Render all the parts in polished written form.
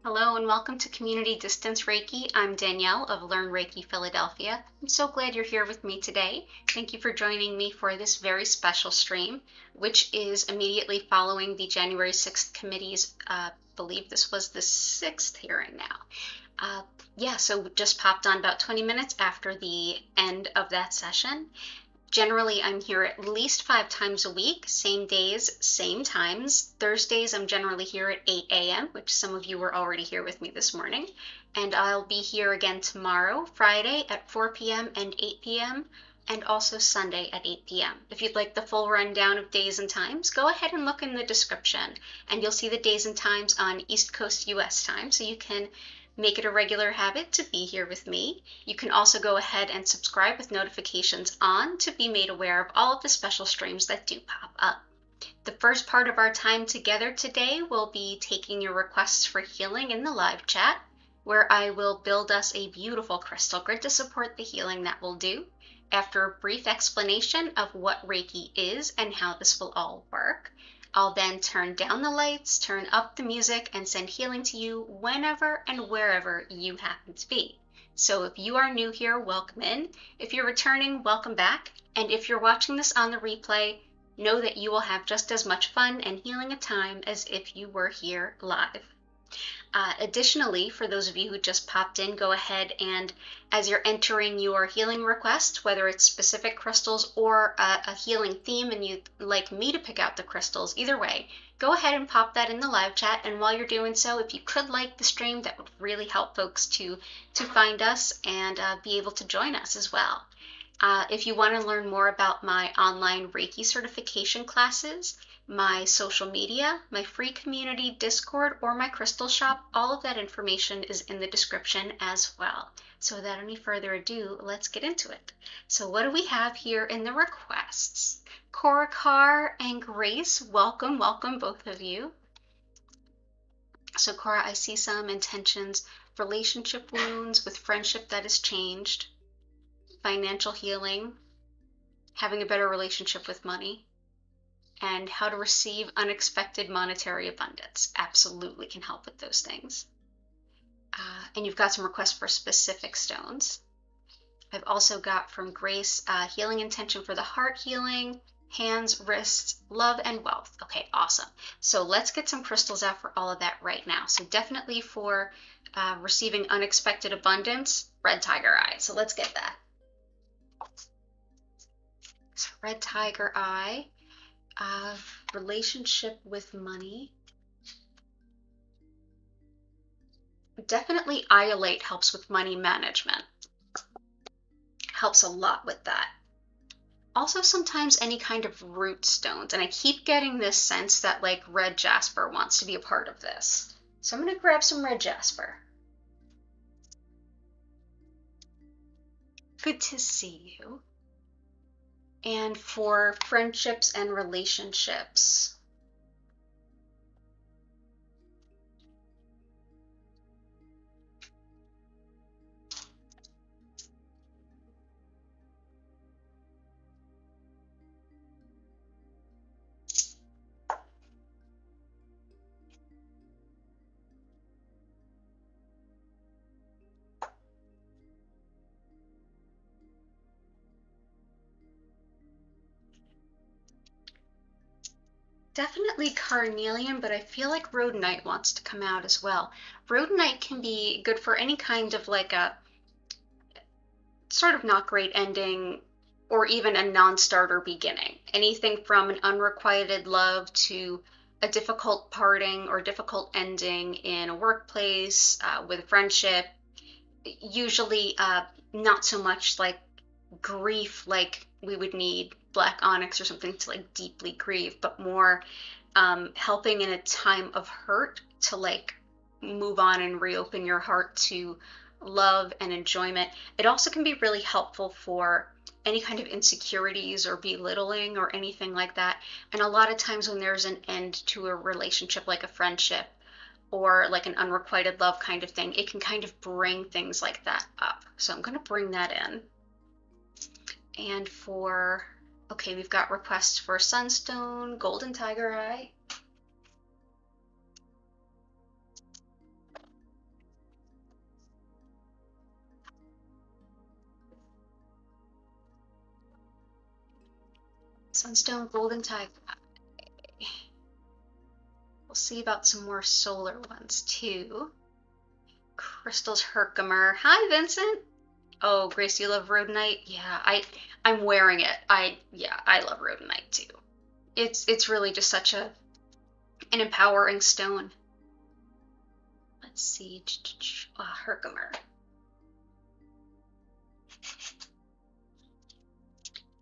Hello and welcome to Community Distance Reiki. I'm Danielle of Learn Reiki Philadelphia. I'm so glad you're here with me today. Thank you for joining me for this very special stream, which is immediately following the January 6th committee's, I believe this was the 6th hearing now. So just popped on about 20 minutes after the end of that session. Generally, I'm here at least 5 times a week, same days, same times. Thursdays, I'm generally here at 8 a.m., which some of you were already here with me this morning. And I'll be here again tomorrow, Friday at 4 p.m. and 8 p.m., and also Sunday at 8 p.m. If you'd like the full rundown of days and times, go ahead and look in the description, and you'll see the days and times on East Coast U.S. time, so you can make it a regular habit to be here with me. You can also go ahead and subscribe with notifications on to be made aware of all of the special streams that do pop up. The first part of our time together today will be taking your requests for healing in the live chat, where I will build us a beautiful crystal grid to support the healing that we'll do. After a brief explanation of what Reiki is and how this will all work, I'll then turn down the lights, turn up the music, and send healing to you whenever and wherever you happen to be. So if you are new here, welcome in. If you're returning, welcome back. And if you're watching this on the replay, know that you will have just as much fun and healing a time as if you were here live. Additionally, for those of you who just popped in, go ahead and as you're entering your healing request, whether it's specific crystals or a healing theme and you'd like me to pick out the crystals, either way, go ahead and pop that in the live chat. And while you're doing so, if you could like the stream, that would really help folks to find us and be able to join us as well. If you want to learn more about my online Reiki certification classes, my social media, my free community Discord, or my crystal shop, all of that information is in the description as well. So without any further ado, let's get into it. So what do we have here in the requests? Cora Carr and Grace, welcome both of you. So Cora, I see some intentions relationship wounds, with friendship that has changed, financial healing, having a better relationship with money, and how to receive unexpected monetary abundance. Absolutely can help with those things. And you've got some requests for specific stones. I've also got from Grace, healing intention for the heart healing, hands, wrists, love, and wealth. Okay, awesome. So let's get some crystals out for all of that right now. So definitely for receiving unexpected abundance, red tiger eye. So let's get that. So red tiger eye, relationship with money. Definitely Iolite helps with money management. Helps a lot with that. Also sometimes any kind of root stones, and I keep getting this sense that like red jasper wants to be a part of this. So I'm going to grab some red jasper. Good to see you. And for friendships and relationships, definitely carnelian, but I feel like rhodonite wants to come out as well. Rhodonite can be good for any kind of like a sort of not great ending or even a non-starter beginning. Anything from an unrequited love to a difficult parting or difficult ending in a workplace, with a friendship. Usually not so much like grief, like we would need black onyx or something to like deeply grieve, but more helping in a time of hurt to like move on and reopen your heart to love and enjoyment. It also can be really helpful for any kind of insecurities or belittling or anything like that. And a lot of times when there's an end to a relationship, like a friendship or like an unrequited love kind of thing, it can kind of bring things like that up. So I'm going to bring that in. And for, okay, we've got requests for Sunstone, Golden Tiger Eye. Sunstone, Golden Tiger Eye. We'll see about some more solar ones too. Crystal's Herkimer. Hi, Vincent. Oh, Grace, you love rhodonite? Yeah, I'm wearing it. I love rhodonite too. It's really just such an empowering stone. Let's see. Herkimer.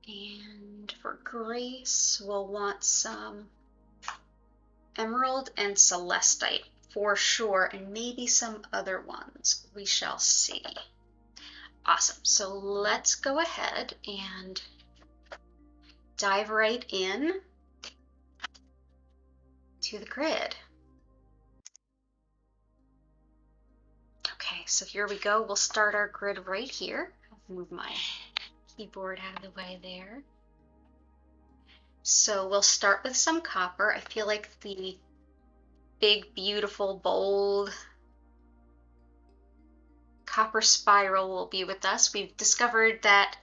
And for Grace, we'll want some emerald and celestite for sure, and maybe some other ones. We shall see. Awesome. So let's go ahead and dive right in to the grid. Okay, so here we go. We'll start our grid right here. I'll move my keyboard out of the way there. So we'll start with some copper. I feel like the big, beautiful, bold copper spiral will be with us. We've discovered that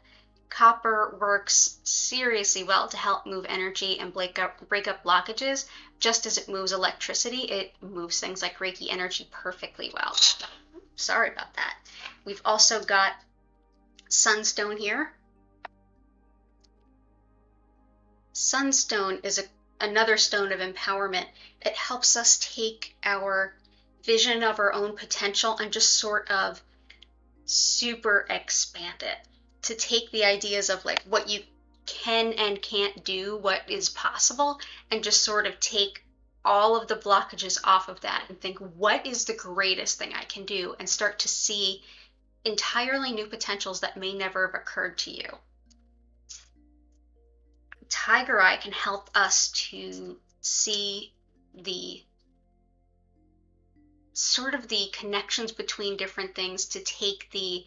copper works seriously well to help move energy and break up blockages. Just as it moves electricity, it moves things like Reiki energy perfectly well. Sorry about that. We've also got Sunstone here. Sunstone is another stone of empowerment. It helps us take our vision of our own potential and just sort of super expand it, to take the ideas of like what you can and can't do, what is possible, and just sort of take all of the blockages off of that and think, what is the greatest thing I can do, and start to see entirely new potentials that may never have occurred to you. Tiger Eye can help us to see the sort of the connections between different things to take the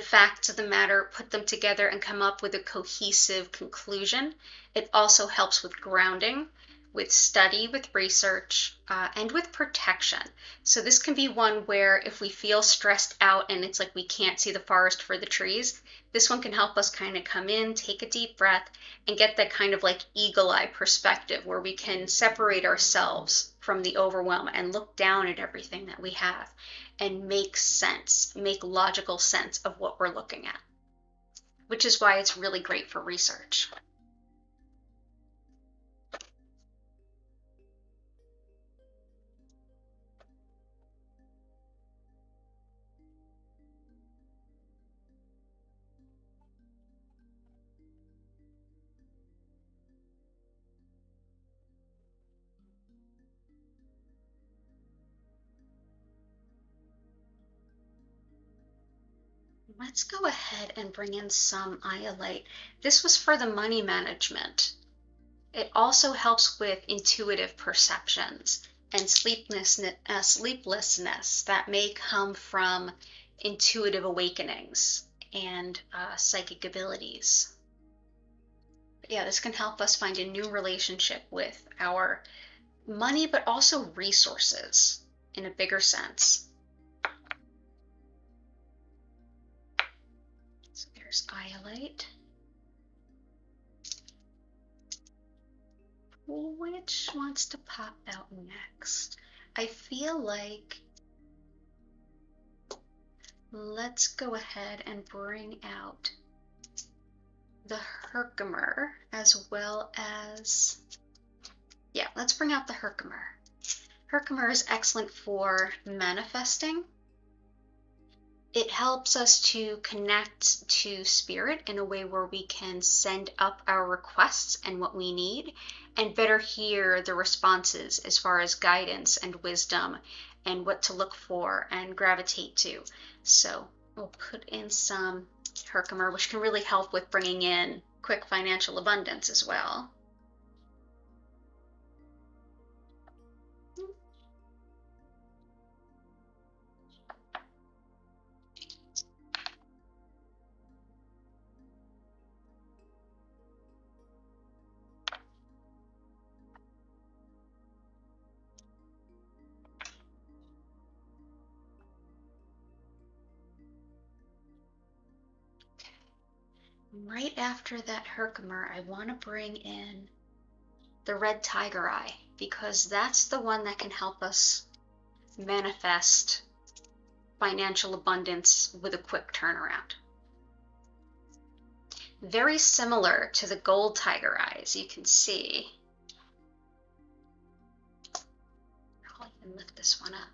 facts of the matter, put them together, and come up with a cohesive conclusion. It also helps with grounding, with study, with research, and with protection. So this can be one where if we feel stressed out and it's like we can't see the forest for the trees, this one can help us kind of come in, take a deep breath, and get that kind of like eagle eye perspective where we can separate ourselves from the overwhelm and look down at everything that we have and make sense, make logical sense of what we're looking at, which is why it's really great for research. Let's go ahead and bring in some Iolite. This was for the money management. It also helps with intuitive perceptions and sleeplessness that may come from intuitive awakenings and psychic abilities. But yeah, this can help us find a new relationship with our money, but also resources in a bigger sense. So there's Iolite. Which wants to pop out next? I feel like let's go ahead and bring out the Herkimer as well as, yeah, let's bring out the Herkimer. Herkimer is excellent for manifesting. It helps us to connect to spirit in a way where we can send up our requests and what we need and better hear the responses as far as guidance and wisdom and what to look for and gravitate to. So we'll put in some Herkimer, which can really help with bringing in quick financial abundance as well. Right after that Herkimer, I want to bring in the red tiger eye because that's the one that can help us manifest financial abundance with a quick turnaround. Very similar to the gold tiger eyes, you can see. I'll even lift this one up.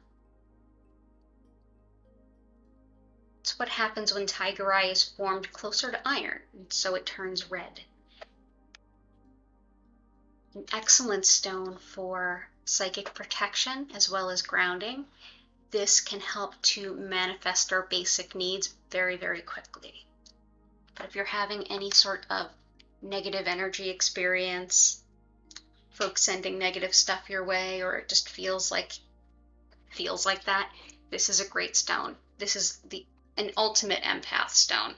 It's what happens when tiger eye is formed closer to iron, and so it turns red. An excellent stone for psychic protection as well as grounding. This can help to manifest our basic needs very, very quickly. But if you're having any sort of negative energy experience, folks sending negative stuff your way, or it just feels like that, this is a great stone. This is an ultimate empath stone.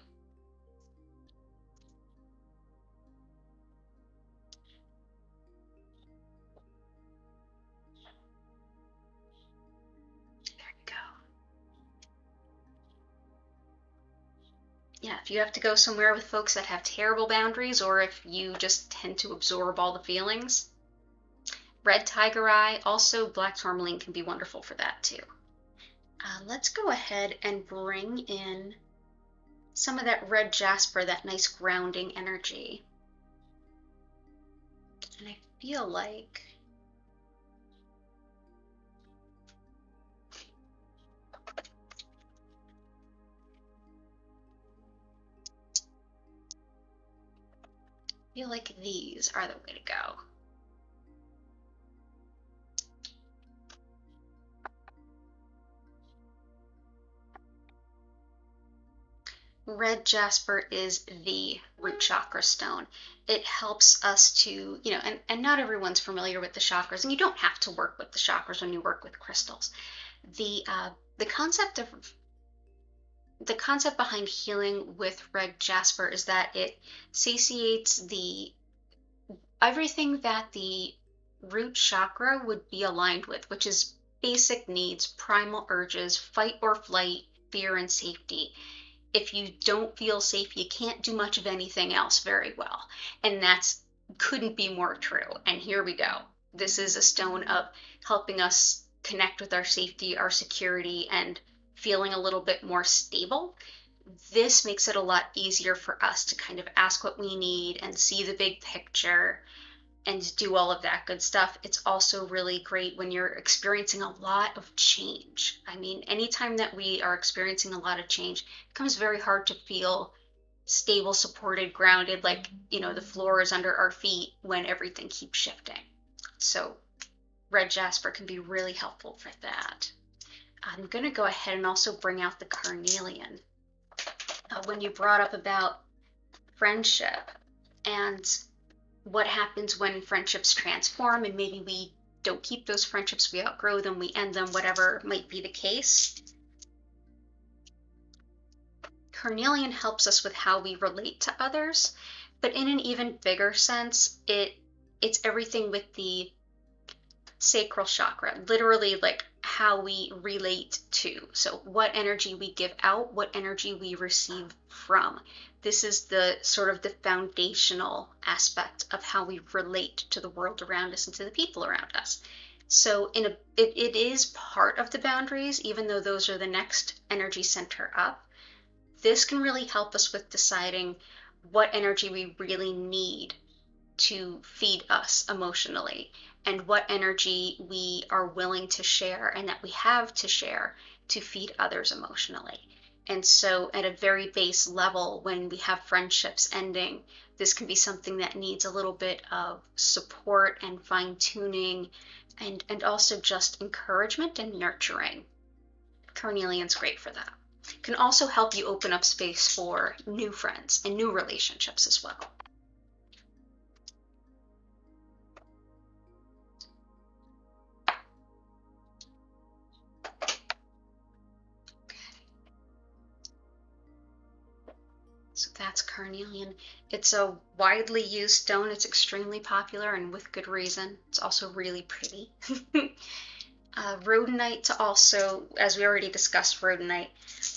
Yeah, if you have to go somewhere with folks that have terrible boundaries, or if you just tend to absorb all the feelings, red tiger eye, also black tourmaline can be wonderful for that too. Let's go ahead and bring in some of that red jasper, that nice grounding energy. And I feel like these are the way to go. Red jasper is the root chakra stone. It helps us to, and not everyone's familiar with the chakras, and you don't have to work with the chakras when you work with crystals. The concept of the concept behind healing with red jasper is that it satiates the everything that the root chakra would be aligned with, which is basic needs, primal urges, fight or flight, fear and safety. If you don't feel safe, you can't do much of anything else very well. And that's couldn't be more true. And here we go. This is a stone of helping us connect with our safety, our security, and feeling a little bit more stable. This makes it a lot easier for us to kind of ask what we need and see the big picture and do all of that good stuff. It's also really great when you're experiencing a lot of change. I mean, anytime that we are experiencing a lot of change, it becomes very hard to feel stable, supported, grounded, like, the floor is under our feet when everything keeps shifting. So red jasper can be really helpful for that. I'm going to go ahead and also bring out the carnelian. When you brought up about friendship and what happens when friendships transform and maybe we don't keep those friendships, we outgrow them, we end them, whatever might be the case. Carnelian helps us with how we relate to others, but in an even bigger sense, it's everything with the sacral chakra, literally like how we relate to. So what energy we give out, what energy we receive from. This is the sort of the foundational aspect of how we relate to the world around us and to the people around us. So it is part of the boundaries, even though those are the next energy center up. This can really help us with deciding what energy we really need to feed us emotionally and what energy we are willing to share and that we have to share to feed others emotionally. And so at a very base level, when we have friendships ending, this can be something that needs a little bit of support and fine-tuning and also just encouragement and nurturing. Carnelian's great for that. It can also help you open up space for new friends and new relationships as well. So that's carnelian. It's a widely used stone. It's extremely popular and with good reason. It's also really pretty. Rhodonite to also, as we already discussed rhodonite,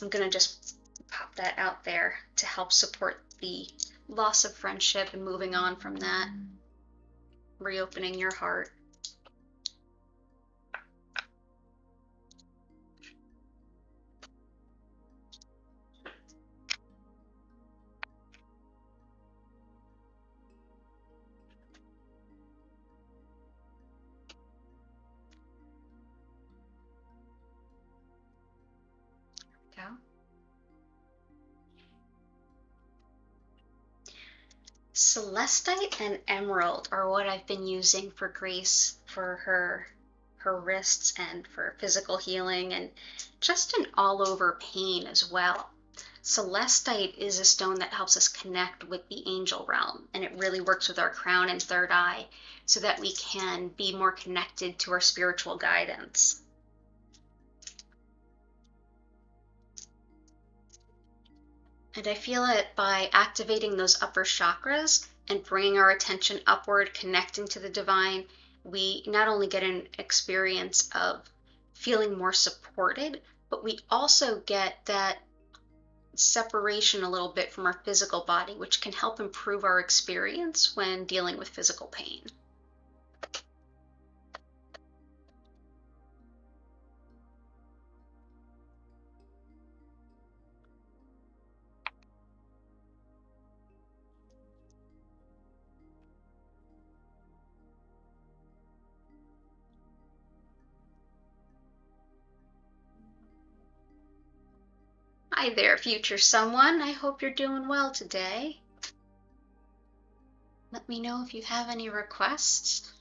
I'm going to just pop that out there to help support the loss of friendship and moving on from that, reopening your heart. Go. Celestite and emerald are what I've been using for Grace for her wrists and for physical healing and just an all-over pain as well. Celestite is a stone that helps us connect with the angel realm, and it really works with our crown and third eye so that we can be more connected to our spiritual guidance. And I feel it by activating those upper chakras and bringing our attention upward, connecting to the divine, we not only get an experience of feeling more supported, but we also get that separation a little bit from our physical body, which can help improve our experience when dealing with physical pain. Hi there, future someone. I hope you're doing well today. Let me know if you have any requests.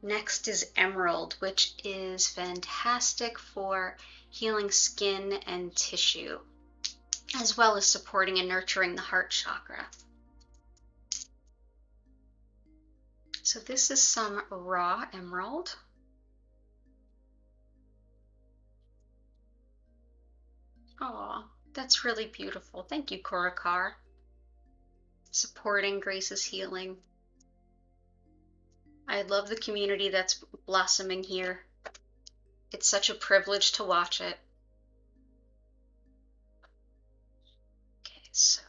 Next is emerald, which is fantastic for healing skin and tissue, as well as supporting and nurturing the heart chakra. So this is some raw emerald. Oh, that's really beautiful. Thank you, Korakar. Supporting Grace's healing. I love the community that's blossoming here. It's such a privilege to watch it. Okay, so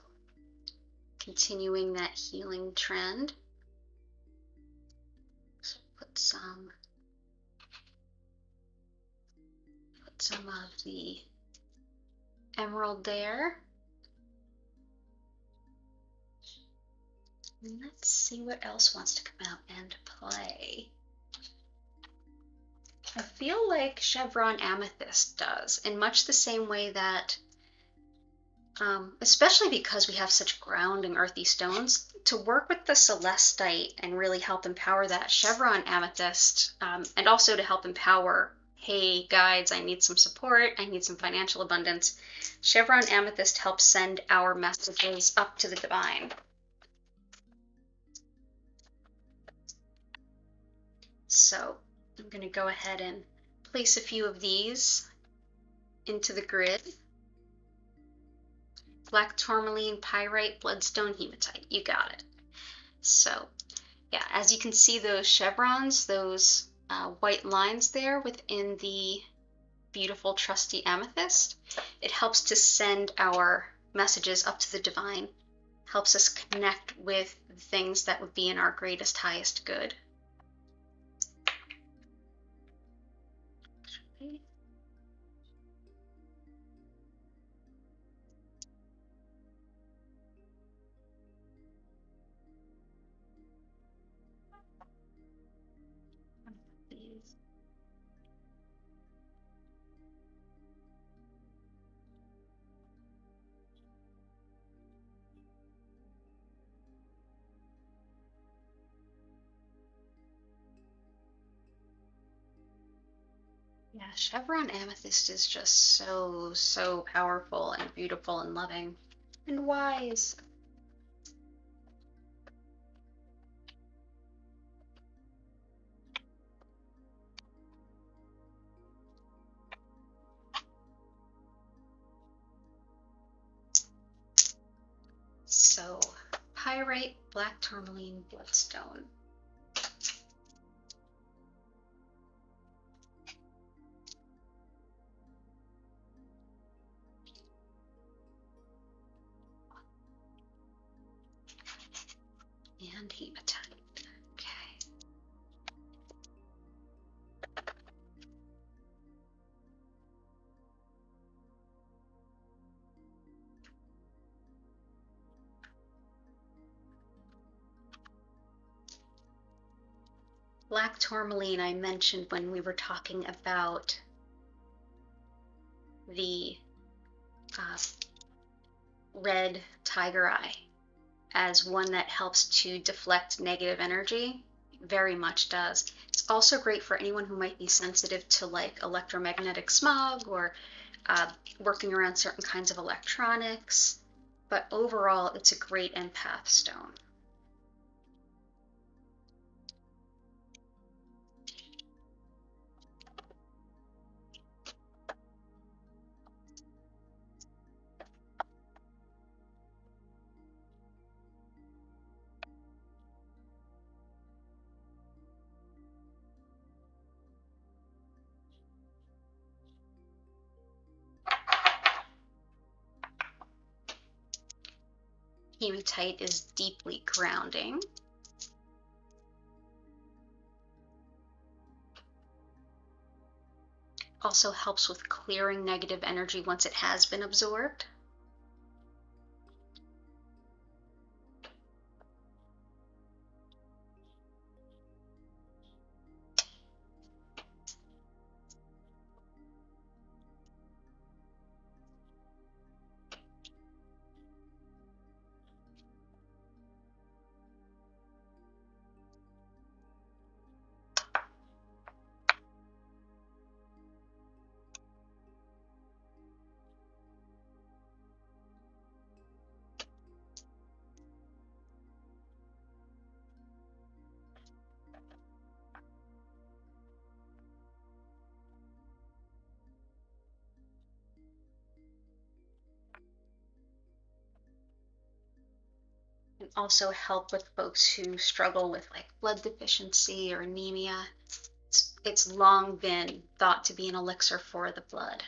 continuing that healing trend. So put some of the emerald there. And let's see what else wants to come out and play. I feel like Chevron Amethyst does, in much the same way that, especially because we have such grounding earthy stones, to work with the Celestite and really help empower that Chevron Amethyst, and also to help empower, hey guides, I need some support, I need some financial abundance. Chevron Amethyst helps send our messages up to the divine. So I'm going to go ahead and place a few of these into the grid. Black Tourmaline, Pyrite, Bloodstone, Hematite. You got it. So yeah, as you can see, those chevrons, those white lines there within the beautiful trusty amethyst, it helps to send our messages up to the divine, helps us connect with the things that would be in our greatest, highest good. Okay. Yeah, Chevron Amethyst is just so powerful and beautiful and loving and wise. So, Pyrite, Black Tourmaline, Bloodstone. And hematite. Okay. Black Tourmaline I mentioned when we were talking about the red tiger eye as one that helps to deflect negative energy. Very much does. It's also great for anyone who might be sensitive to like electromagnetic smog or working around certain kinds of electronics, but overall it's a great empath stone. Hematite is deeply grounding. Also helps with clearing negative energy once it has been absorbed. also help with folks who struggle with like blood deficiency or anemia. It's long been thought to be an elixir for the blood.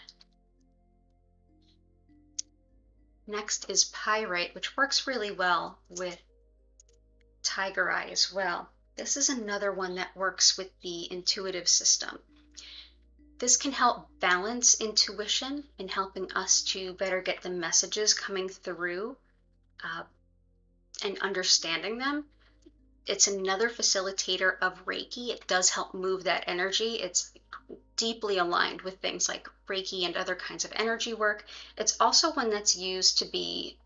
Next is Pyrite, which works really well with Tiger Eye as well. This is another one that works with the intuitive system. This can help balance intuition in helping us to better get the messages coming through and understanding them. It's another facilitator of Reiki. It does help move that energy. It's deeply aligned with things like Reiki and other kinds of energy work. It's also one that's used to be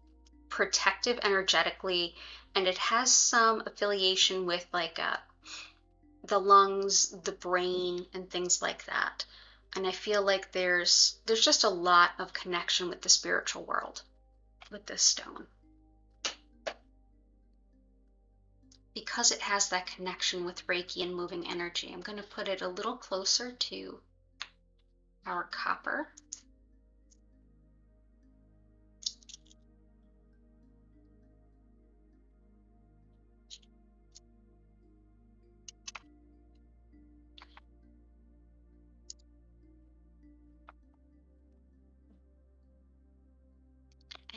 protective energetically, and it has some affiliation with like the lungs, the brain, and things like that. And I feel like there's just a lot of connection with the spiritual world with this stone. Because it has that connection with Reiki and moving energy, I'm going to put it a little closer to our copper.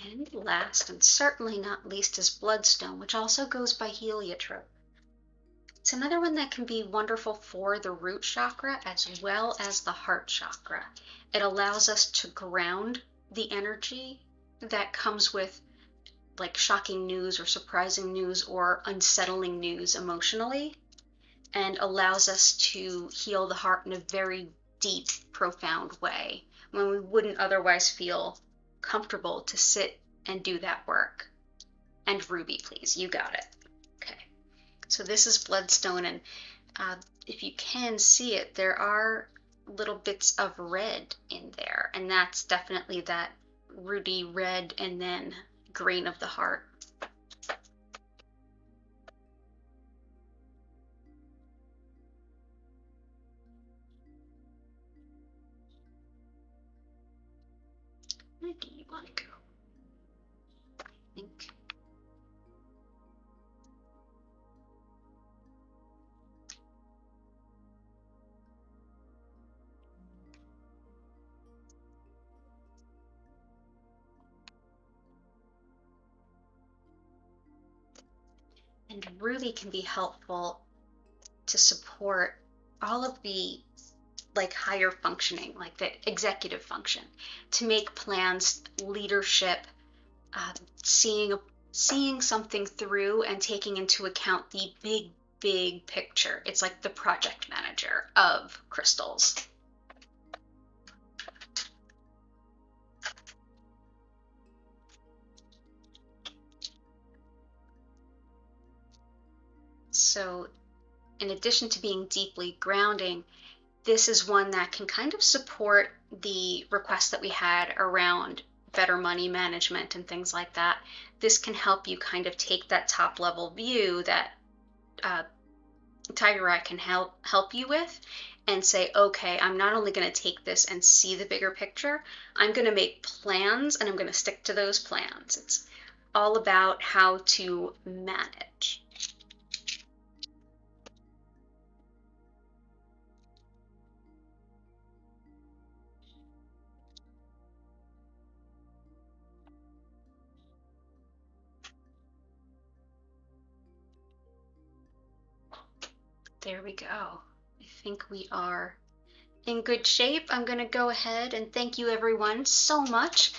And last, and certainly not least, is Bloodstone, which also goes by heliotrope. It's another one that can be wonderful for the root chakra as well as the heart chakra. It allows us to ground the energy that comes with like shocking news or surprising news or unsettling news emotionally, and allows us to heal the heart in a very deep, profound way when we wouldn't otherwise feel comfortable to sit and do that work. And ruby, please, you got it. Okay, so this is Bloodstone, and if you can see it, there are little bits of red in there, and that's definitely that ruby red and then green of the heart. Where do you want to go? I think. And ruby can be helpful to support all of the like higher functioning, like the executive function, to make plans, leadership, seeing something through and taking into account the big picture. It's like the project manager of crystals. So in addition to being deeply grounding, this is one that can kind of support the requests that we had around better money management and things like that. This can help you kind of take that top level view that Tiger Eye can help you with, and say, okay, I'm not only going to take this and see the bigger picture, I'm going to make plans and I'm going to stick to those plans. It's all about how to manage. There we go. I think we are in good shape. I'm going to go ahead and thank you everyone so much.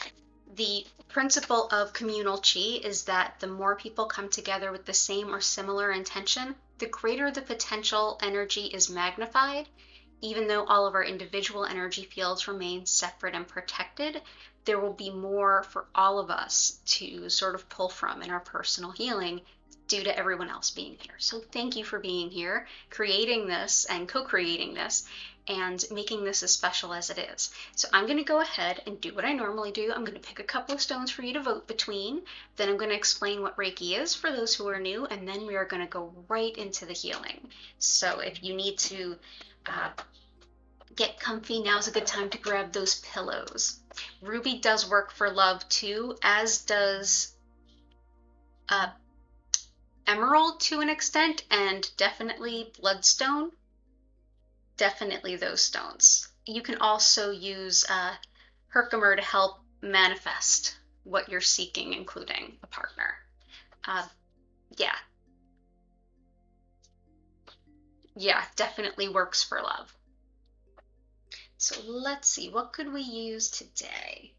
The principle of communal chi is that the more people come together with the same or similar intention, the greater the potential energy is magnified. Even though all of our individual energy fields remain separate and protected, there will be more for all of us to sort of pull from in our personal healing due to everyone else being here. So thank you for being here, creating this and co-creating this, and making this as special as it is. So I'm going to go ahead and do what I normally do. I'm going to pick a couple of stones for you to vote between. Then I'm going to explain what Reiki is for those who are new, and then we are going to go right into the healing. So if you need to get comfy, now's a good time to grab those pillows. Ruby does work for love too, as does emerald to an extent, and definitely bloodstone. Definitely those stones. You can also use Herkimer to help manifest what you're seeking, including a partner. Yeah, yeah, definitely works for love. So let's see, what could we use today?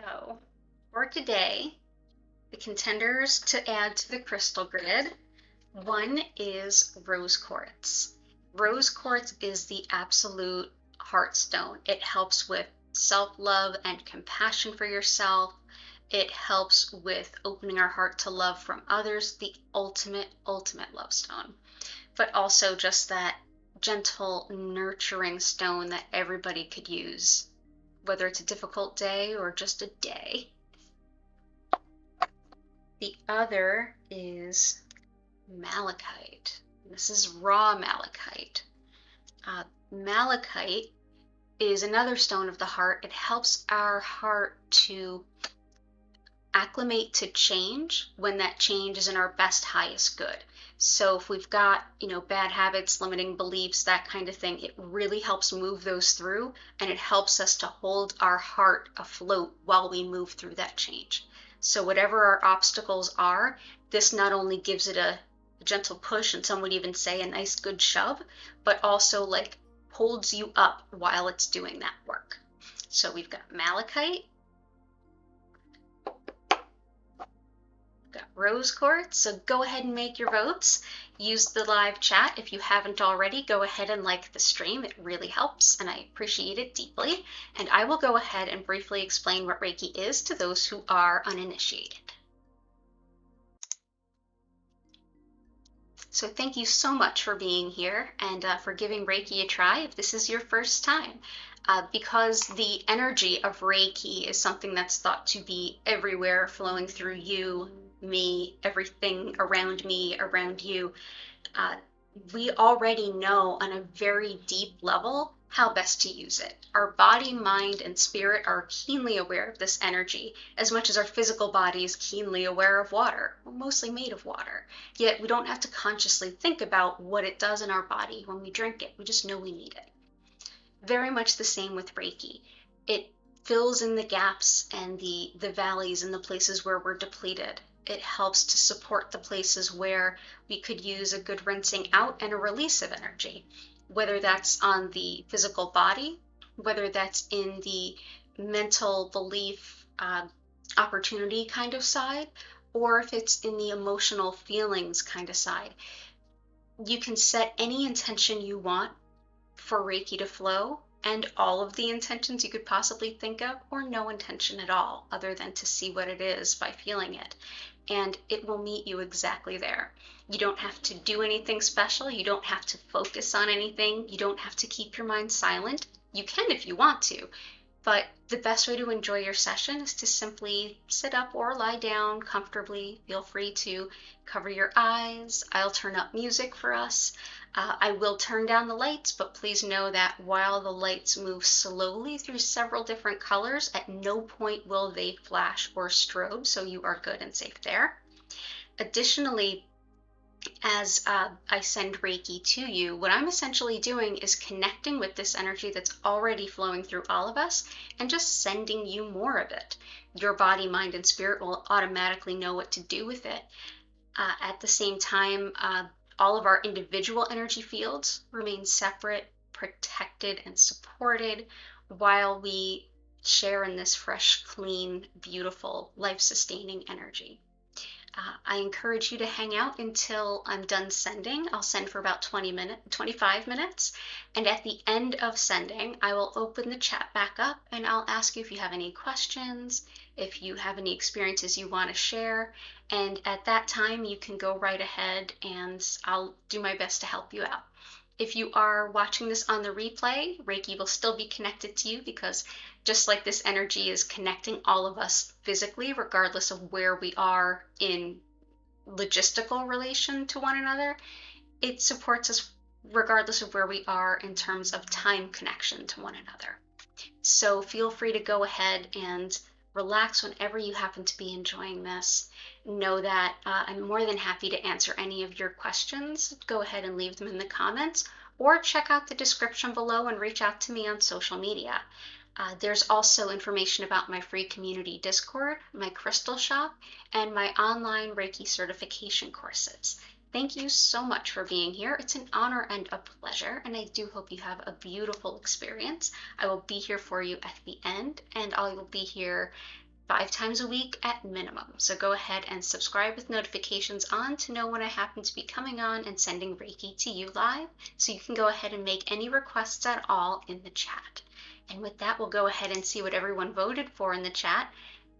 So for today, the contenders to add to the crystal grid, one is rose quartz. Rose quartz is the absolute heartstone. It helps with self-love and compassion for yourself. It helps with opening our heart to love from others, the ultimate love stone. But also just that gentle, nurturing stone that everybody could use, whether it's a difficult day or just a day. The other is malachite. This is raw malachite. Malachite is another stone of the heart. It helps our heart to acclimate to change when that change is in our best, highest good. So if we've got, bad habits, limiting beliefs, that kind of thing, it really helps move those through, and it helps us to hold our heart afloat while we move through that change. So whatever our obstacles are, this not only gives it a gentle push, and some would even say a nice good shove, but also like holds you up while it's doing that work. So we've got malachite, got rose quartz. So go ahead and make your votes. Use the live chat. If you haven't already, go ahead and like the stream. It really helps, and I appreciate it deeply. And I will go ahead and briefly explain what Reiki is to those who are uninitiated. So thank you so much for being here and for giving Reiki a try if this is your first time. Because the energy of Reiki is something that's thought to be everywhere, flowing through you, me, everything around me, around you. We already know on a very deep level how best to use it. Our body, mind, and spirit are keenly aware of this energy, as much as our physical body is keenly aware of water. We're mostly made of water, yet we don't have to consciously think about what it does in our body when we drink it. We just know we need it. Very much the same with Reiki. It fills in the gaps and the valleys and the places where we're depleted. It helps to support the places where we could use a good rinsing out and a release of energy, whether that's on the physical body, whether that's in the mental belief opportunity kind of side, or if it's in the emotional feelings kind of side. You can set any intention you want for Reiki to flow, and all of the intentions you could possibly think of, or no intention at all, other than to see what it is by feeling it. And it will meet you exactly there. You don't have to do anything special. You don't have to focus on anything. You don't have to keep your mind silent. You can if you want to, but the best way to enjoy your session is to simply sit up or lie down comfortably. Feel free to cover your eyes. I'll turn up music for us. I will turn down the lights, but please know that while the lights move slowly through several different colors, at no point will they flash or strobe, so you are good and safe there. Additionally, as I send Reiki to you, what I'm essentially doing is connecting with this energy that's already flowing through all of us and just sending you more of it. Your body, mind, and spirit will automatically know what to do with it. At the same time, all of our individual energy fields remain separate, protected, and supported while we share in this fresh, clean, beautiful, life-sustaining energy. I encourage you to hang out until I'm done sending. I'll send for about 25 minutes. And at the end of sending, I will open the chat back up and I'll ask you if you have any questions, if you have any experiences you want to share. And at that time, you can go right ahead and I'll do my best to help you out. If you are watching this on the replay, Reiki will still be connected to you because just like this energy is connecting all of us physically, regardless of where we are in logistical relation to one another, it supports us regardless of where we are in terms of time connection to one another. So feel free to go ahead and relax whenever you happen to be enjoying this. Know that I'm more than happy to answer any of your questions. Go ahead and leave them in the comments or check out the description below and reach out to me on social media. There's also information about my free community Discord, my crystal shop, and my online Reiki certification courses. Thank you so much for being here. It's an honor and a pleasure, and I do hope you have a beautiful experience. I will be here for you at the end, and I will be here 5 times a week at minimum. So go ahead and subscribe with notifications on to know when I happen to be coming on and sending Reiki to you live, so you can go ahead and make any requests at all in the chat. And with that, we'll go ahead and see what everyone voted for in the chat,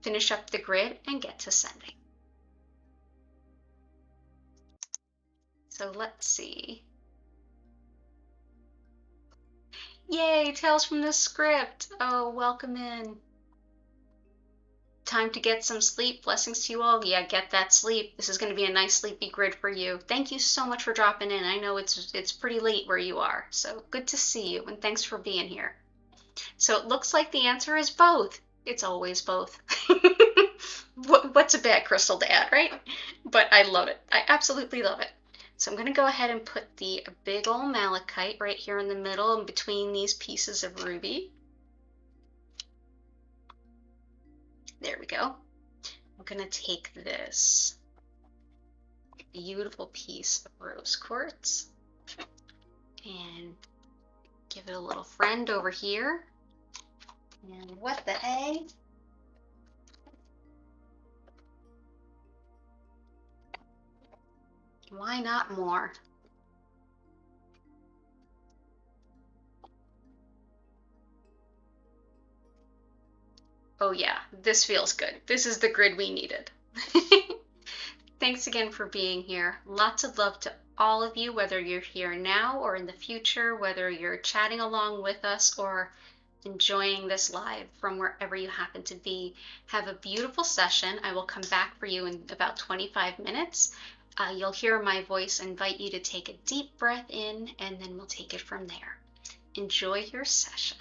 finish up the grid, and get to sending. So let's see. Yay, Tales from the Script. Oh, welcome in. Time to get some sleep. Blessings to you all. Yeah, get that sleep. This is going to be a nice sleepy grid for you. Thank you so much for dropping in. I know it's pretty late where you are, so good to see you, and thanks for being here. So it looks like the answer is both. It's always both. What's a bad crystal to add, right? But I love it. I absolutely love it. So I'm going to go ahead and put the big old malachite right here in the middle and between these pieces of ruby. There we go. I'm going to take this beautiful piece of rose quartz and give it a little friend over here. And what the hey? Why not more? Oh yeah, this feels good. This is the grid we needed. Thanks again for being here. Lots of love to all of you, whether you're here now or in the future, whether you're chatting along with us or enjoying this live from wherever you happen to be. Have a beautiful session. I will come back for you in about 25 minutes. You'll hear my voice invite you to take a deep breath in, and then we'll take it from there. Enjoy your session.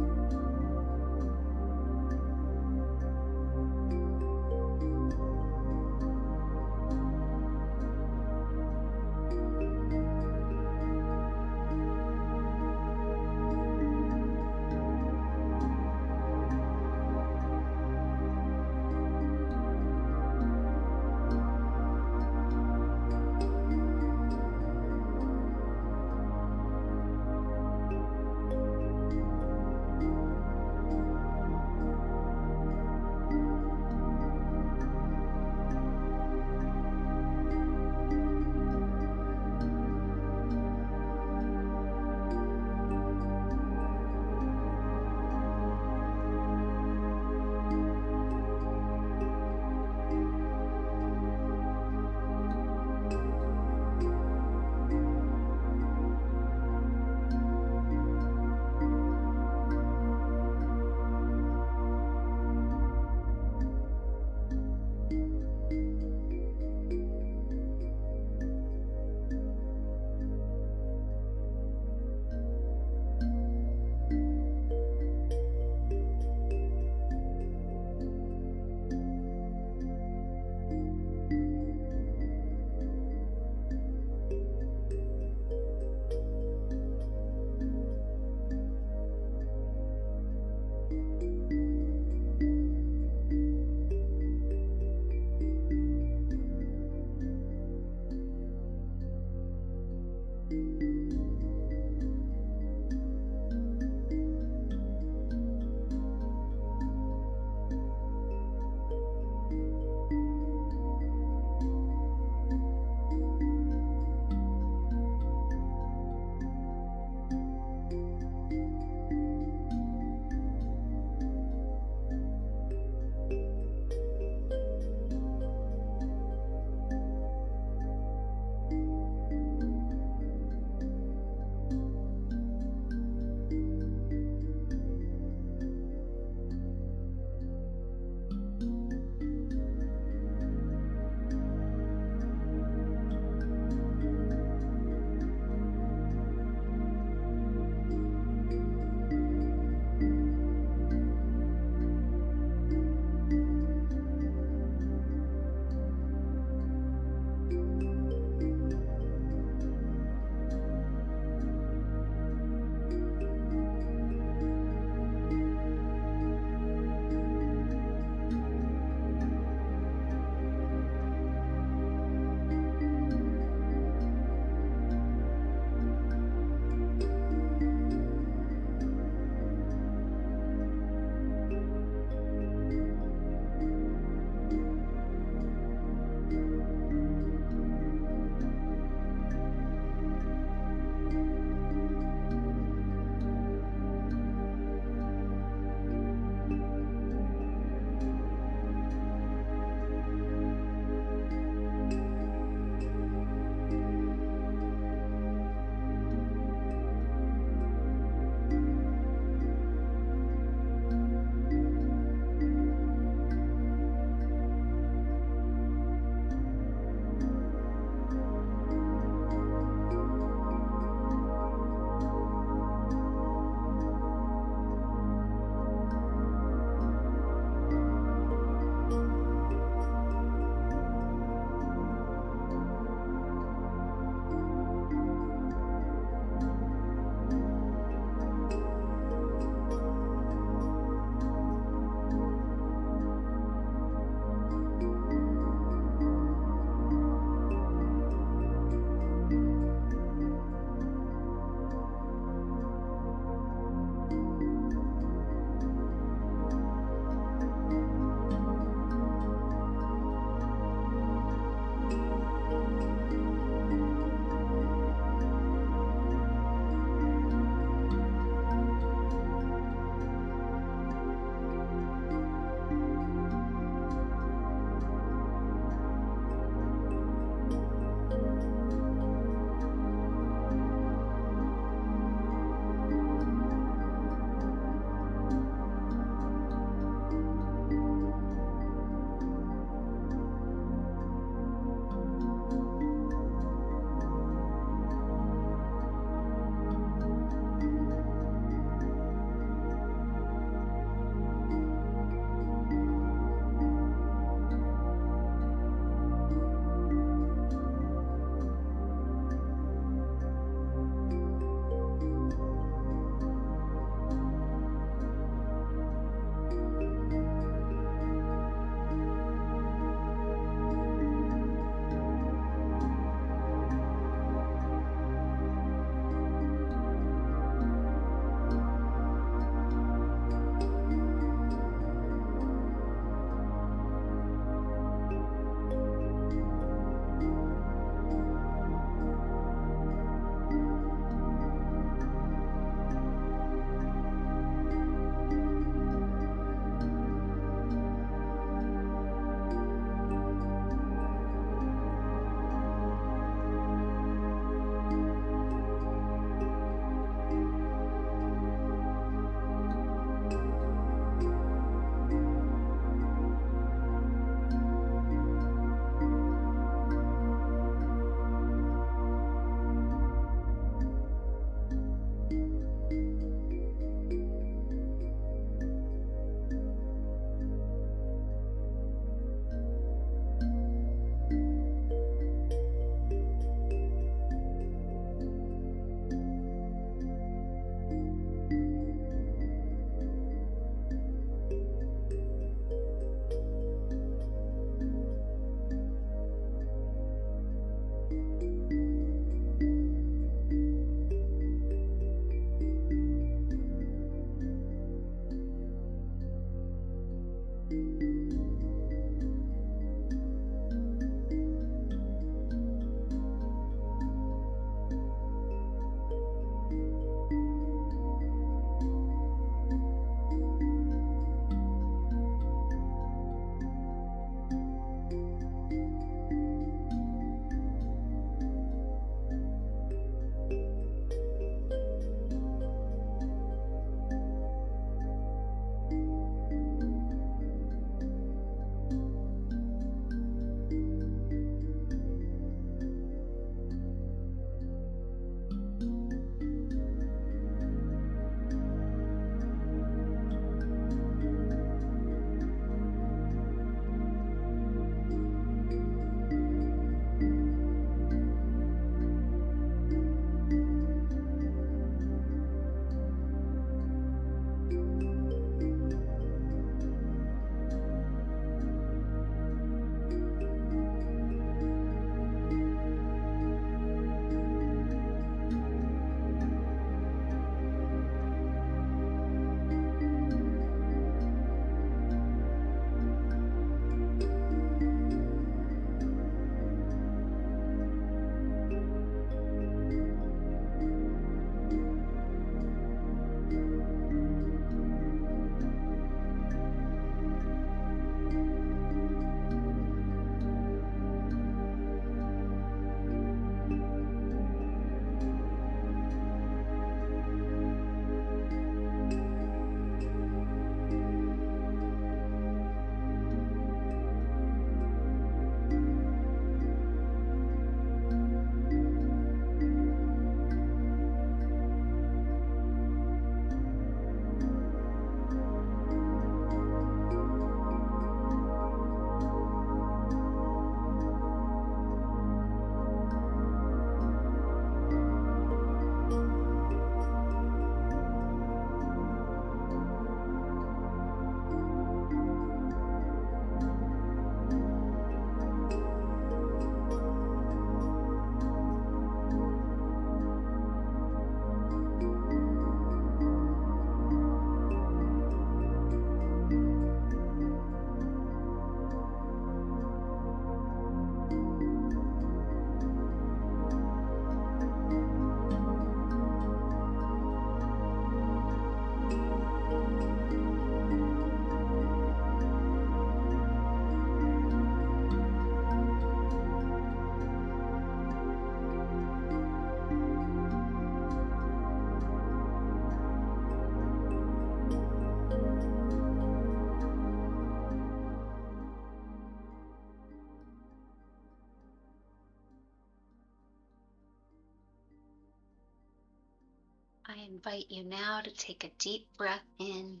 I invite you now to take a deep breath in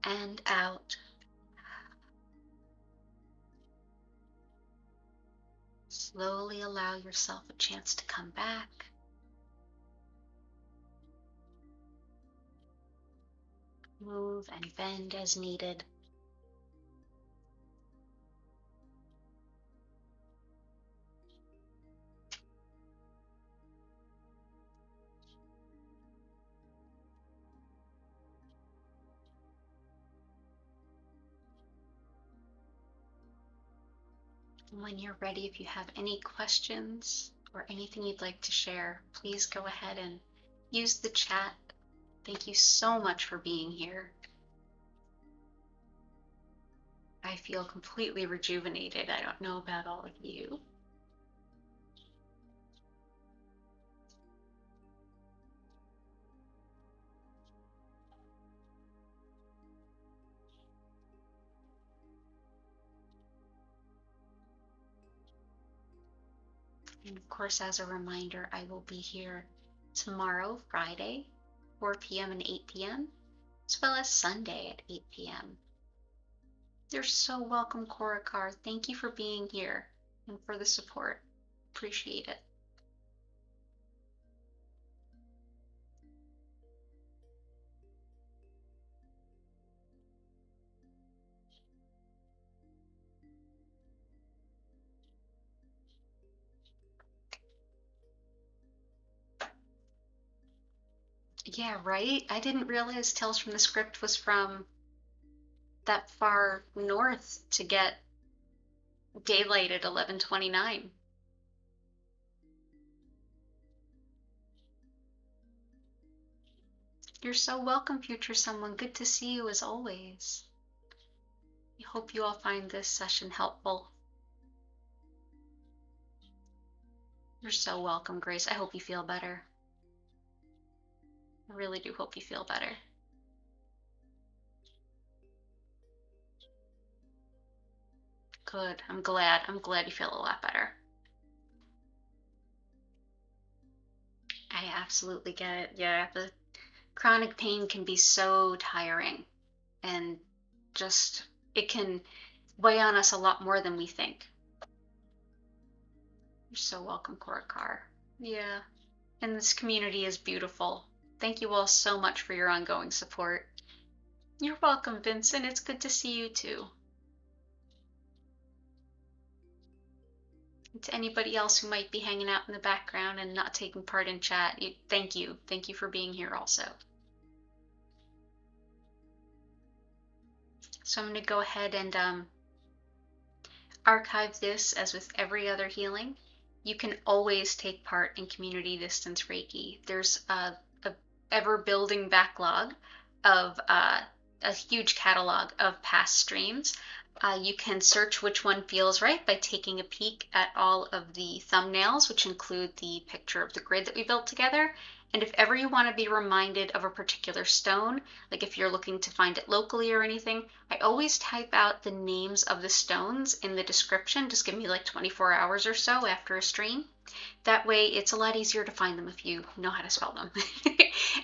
and out. Slowly allow yourself a chance to come back. Move and bend as needed. When you're ready, if you have any questions or anything you'd like to share, please go ahead and use the chat. Thank you so much for being here. I feel completely rejuvenated. I don't know about all of you. And of course, as a reminder, I will be here tomorrow, Friday, 4 p.m. and 8 p.m., as well as Sunday at 8 p.m. You're so welcome, Korakar. Thank you for being here and for the support. Appreciate it. Yeah, right? I didn't realize Tales from the Script was from that far north to get daylight at 11:29. You're so welcome, future someone. Good to see you as always. I hope you all find this session helpful. You're so welcome, Grace. I hope you feel better. I really do hope you feel better. Good. I'm glad. I'm glad you feel a lot better. I absolutely get it. Yeah, the chronic pain can be so tiring, and just it can weigh on us a lot more than we think. You're so welcome, Korakar. Yeah, and this community is beautiful. Thank you all so much for your ongoing support. You're welcome, Vincent. It's good to see you too. And to anybody else who might be hanging out in the background and not taking part in chat, thank you. Thank you for being here also. So I'm going to go ahead and archive this. As with every other healing, you can always take part in community distance Reiki. There's a ever building backlog of a huge catalog of past streams. You can search which one feels right by taking a peek at all of the thumbnails, which include the picture of the grid that we built together. And if ever you want to be reminded of a particular stone, like if you're looking to find it locally or anything, I always type out the names of the stones in the description. Just give me like 24 hours or so after a stream. That way it's a lot easier to find them if you know how to spell them.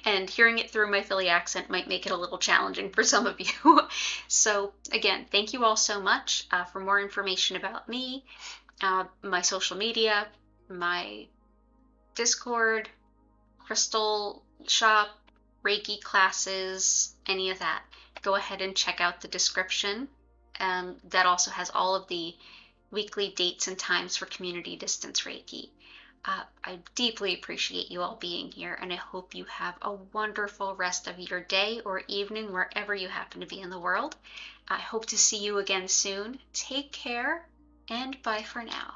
And hearing it through my Philly accent might make it a little challenging for some of you. So again, thank you all so much. For more information about me, my social media, my Discord, crystal shop, Reiki classes, any of that, go ahead and check out the description. That also has all of the weekly dates and times for community distance Reiki. I deeply appreciate you all being here, and I hope you have a wonderful rest of your day or evening wherever you happen to be in the world. I hope to see you again soon. Take care, and bye for now.